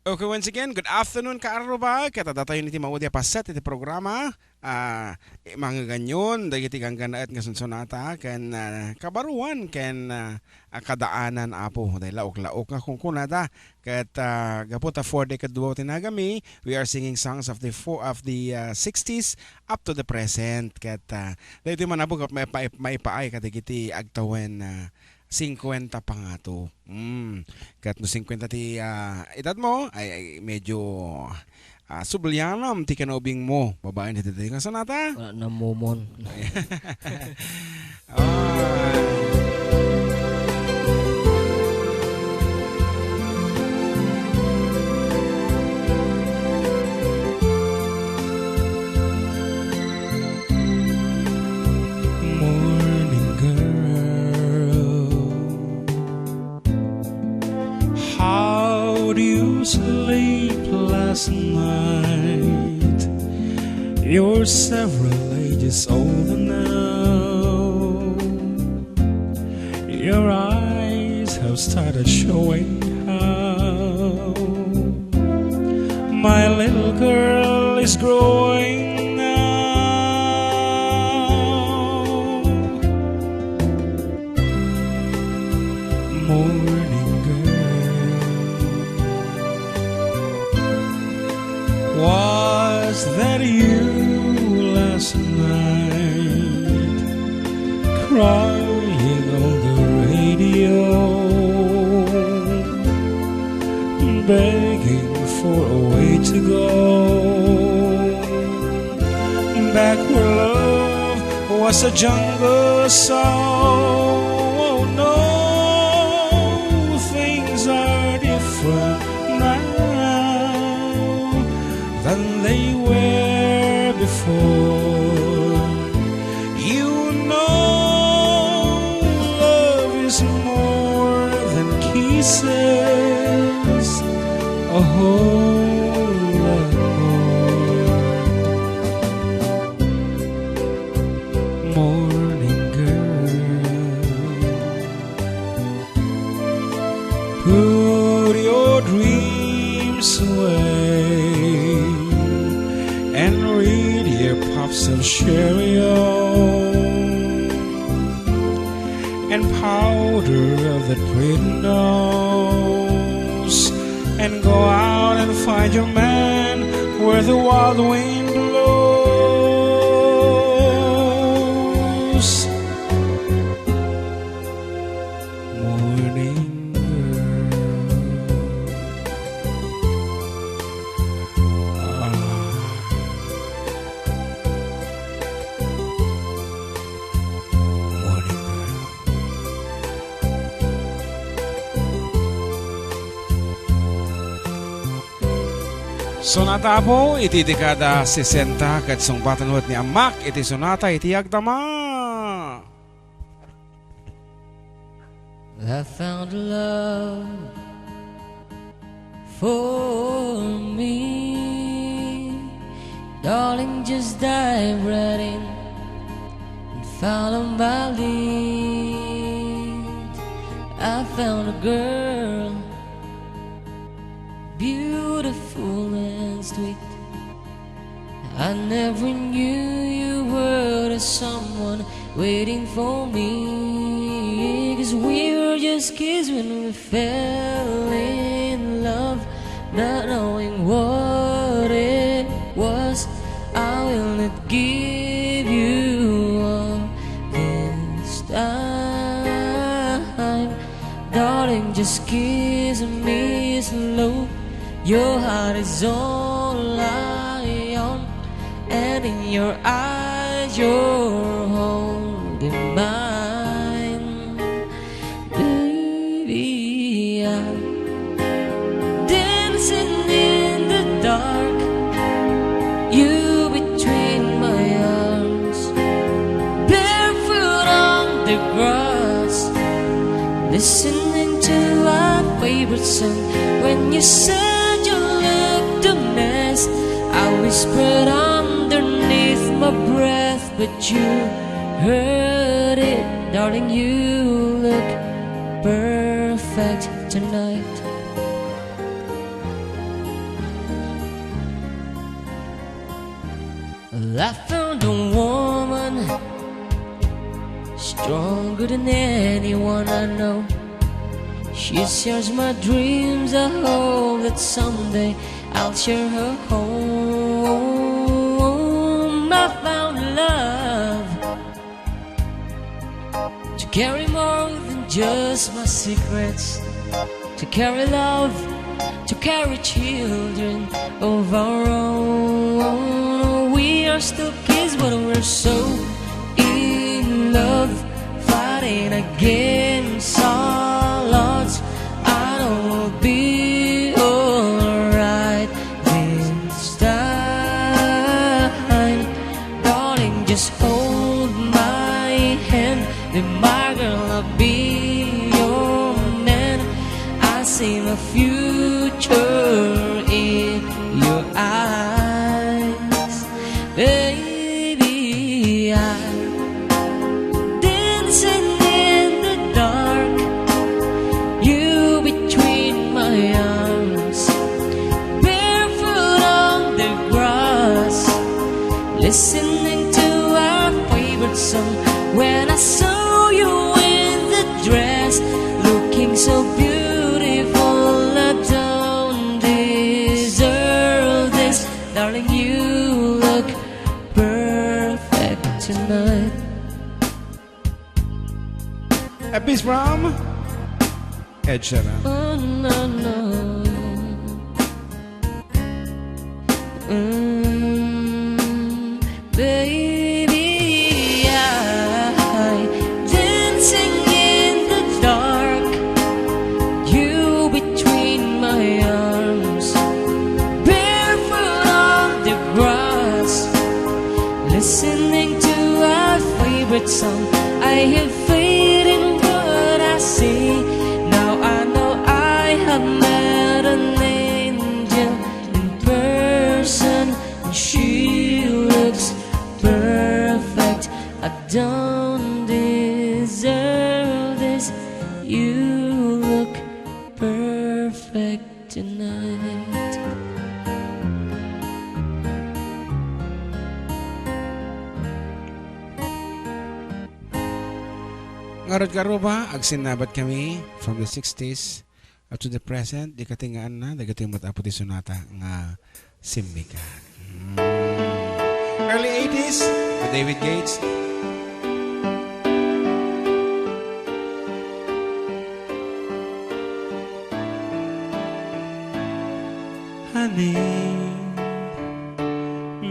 Okay, once again, good afternoon Karruba. Kata datayon iti maudya paset iti programa. Mga ganyon, dagiti kang ganaat nga sunsonata, ken kabaruan, ken kadaanan apo. Dahil laok-laok nga kung kunada. Kat gaputa 4 decade duwa tinagami, we are singing songs of the 60s up to the present. Kat dahil manabog at maipaay katigiti agtawen 50 pa nga to. Kat no 50 ti edad mo ay medyo sublyanam ti kanobing mo. Babae na ti nga sanata. Wala na momon. Morning girl, how do you sleep last night? You're several ages older now. Your eyes have started showing how my little girl is growing now. Morning girl, was that you last night crying on the radio, begging for a way to go back where love was a jungle song? Oh no, things are different now than they were before. You know love is more than kisses, a whole lot more. Morning girl, put your dreams away and read your pops of Cheerio and powder of that pretty nose, and go out and find your man where the wild wind blows. Morning sonata po, iti dekada 60 kat sungbatan ni Amak, iti sonata iti agdama. I found a love for me. Darling, just dive right in and follow my lead. I found a girl, beautiful and sweet. I never knew you were the someone waiting for me. 'Cause we were just kids when we fell in love, not knowing what it was. I will not give you all this time. Darling, just kiss me slow. Your heart is all I own, and in your eyes you're holding mine. Baby, I'm dancing in the dark, you between my arms, barefoot on the grass, listening to our favorite song. When you said I whispered underneath my breath, but you heard it. Darling, you look perfect tonight. Well, I found a woman stronger than anyone I know. She shares my dreams. I hope that someday I'll share her home. I found love to carry more than just my secrets, to carry love, to carry children of our own. We are still kids, but we're so in love, fighting against all odds. I know we'll be alright this time. Darling, just hold my hand, be my girl, I'll be your man. I see my future in your eyes, baby. I'm dancing in the dark, you between my arms, barefoot on the grass, listening to our favorite song. When I saw you in the dress, looking so beautiful, I don't deserve this. Darling, you look perfect tonight. A piece from Ed Sheeran. Oh, no, no. Baby, I dancing in the dark, you between my arms, barefoot on the grass, listening to our favorite song. I have faith in what I see. Now I know I have met an angel in person, and she looks perfect. I don't deserve this. You look perfect tonight. Ngarod Karruba, ag sinabat kami from the 60s up to the present. Di katingaan na, dagati yung matapot yung sonata nga simbikan. Early 80s with David Gates. Honey,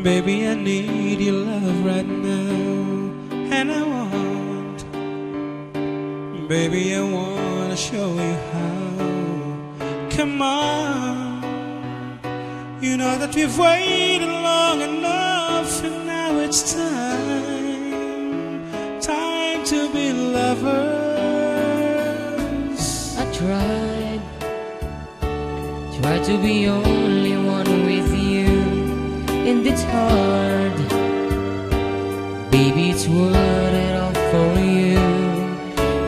baby, I need your love right now, and I want, baby, I wanna show you how. Come on, you know that we've waited long enough, and now it's time to be lovers. I tried to be only one with you, and it's hard. Baby, it's worth it all for you.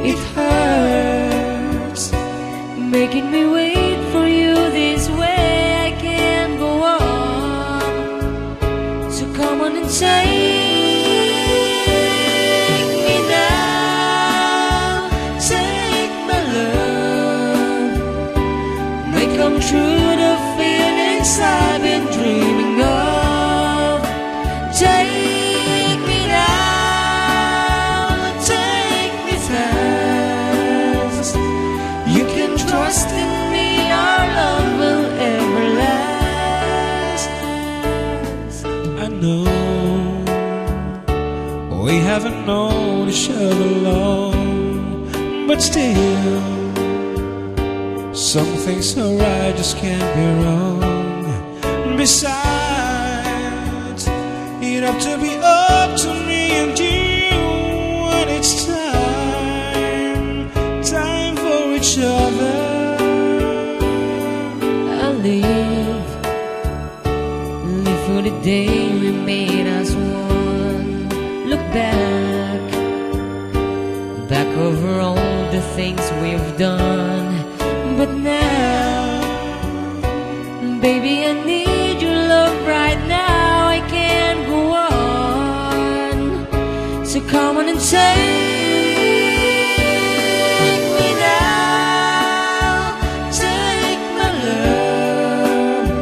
It hurts making me wait for you this way. I can't go on, so come on and take me now, take my love, make come true the feelings I've been dreaming of. Take me now, take me fast. You can trust in me, our love will ever last. I know we haven't known each other long, but still, some things so right just can't be wrong. Besides, you'd have to be up to me and you when it's time for each other. I'll live for the day we made us one. Look back over all the things we've done. But now, baby, I need your love right now. I can't go on. Come on and take me now, take my love,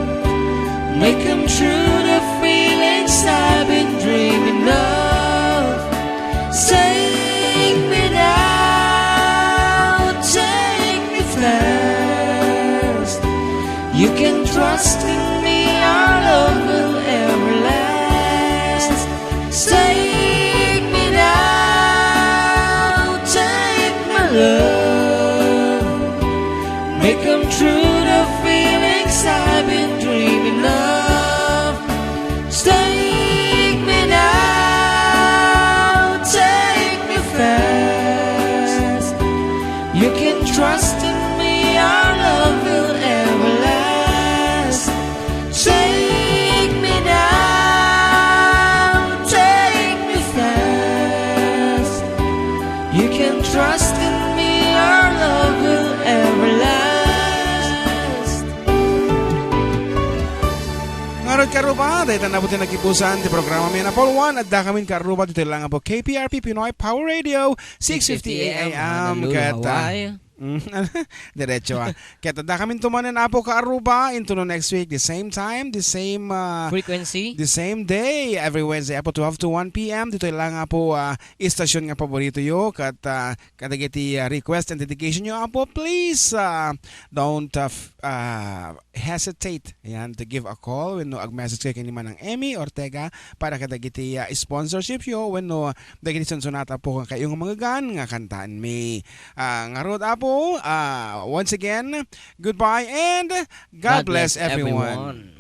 make come true the feelings I've been dreaming of. Take me now, take me fast. You can trust in me, our love will ever last. Take me now, take my love, make come true the feelings I've been dreaming of. Take me now, take me fast. You can trust in me, our love will ever last. Take me now, take me fast. You can trust in me, our love will ever last. Ngarod Karruba, dahil nabutin nagipusan ti programa may na Paul 1 at Kamin Karruba dito lang po KPRP Pinoy Power Radio 650 AM Honolulu, Hawaii. Diretso Kaya tada kami tumanan na po Karruba into no next week the same time, the same Frequency. the same day every Wednesday po 12 to 1 PM dito lang nga po istasyon nga paborito yo kat kadagiti request and dedication nyo po please don't hesitate ayan to give a call when no ag-message kay kanima ng Emmy Ortega para kadagiti sponsorship yo when no dagiti sonata po kayong mga gan nga kantaan may ngarod apo once again goodbye and God bless everyone.